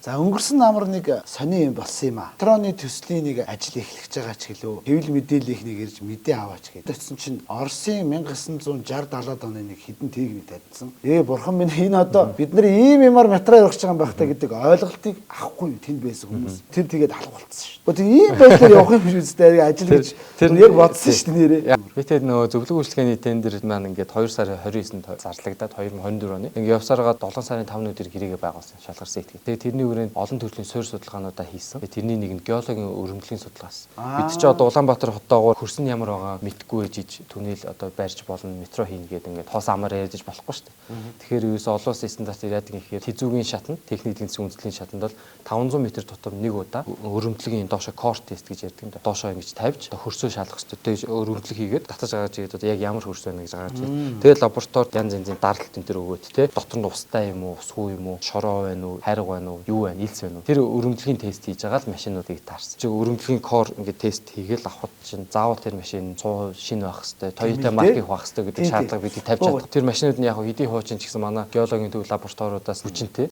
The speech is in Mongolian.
За өнгөрсөн амар нэг сони юм болсон юм аа. Метроны төслийн нэг ажил эхлэж байгаа ч гэлөө. Хэвлэл мэдээллийнх нэг ирж мэдээ аваач гэдэг. Тэсэн чинь Оросын 1960-70-аад оны нэг хідэн техник тавьдсан. Бурхан минь энэ одоо бид нар ийм юмар метро явах гэж байгаа юм байх та гэдэг ойлголтыг авахгүй тэнд байсан хүмүүс. Тэр тэгээд алга болцсон шүү. Гэхдээ ийм байдлаар явах юм биш үстэй ажил гэж тэр яг бодсон шүү дээ нэрээ. Би тэгээд нөгөө зөвлөгөө үйлчлэгээний тендер маань ингээд 2 сарын 29-нд зарлагдаад 2024 оны. Ингээд явсараа 7 сарын 5-ны өдөр гэрээгээ байгуулсан шалгарсан этгээд. Тэгээд тэрний хүрээнд олон төрлийн суурь судалгаануудаа хийсэн. Тэрний нэг нь геологийн өрөмдлийн судалгаас. Бид ч одоо Улаанбаатар хотоогоор хөрсөн ямар байгаа мэдгүй ээжиж түнэл одоо барьж болно, метро хийнэ гэдэг ингээд тоос амаар ярьж болохгүй шүү дээ. Тэгэхээр юус олон улсын стандарт яадаг юм гэхээр тэзүүгийн шатанд, техник эдийн засгийн үндэслэлийн шатанд бол 500 м тутам нэг удаа өрөмдлөгийн доошо кор тест гэж ярьдаг юм да. Доошо ингэж тавьж хөрсөө шалгах хэрэгтэй. Тэгээд өрөмдлөг хийгээд татаж гаргаж игээд одоо яг ямар хөрс байна гэж гаргаж игээд. Тэгээд лабораторид янз янзын даралт энэ төр өгөөд те дотор нь устай юм уу, усгүй юм уу, шороо байна уу, хайрга байна уу, юу байна, илс байна уу. Тэр өрөмдлөгийн тест хийж байгаа л машинуудыг таарсан. Чи өрөмдлөгийн кор ингээд тест хийгээл авахд чинь заавал тэр машин 100% шинэ байх хэрэгтэй, Toyota маркийг байх хэрэгтэй гэдэг шаардлага бидийг тавьж чаддаг. Тэр машинууд нь яг хэдий хуучин ч гэсэн манай геологийн төв лабораториудаас хүчинтэй.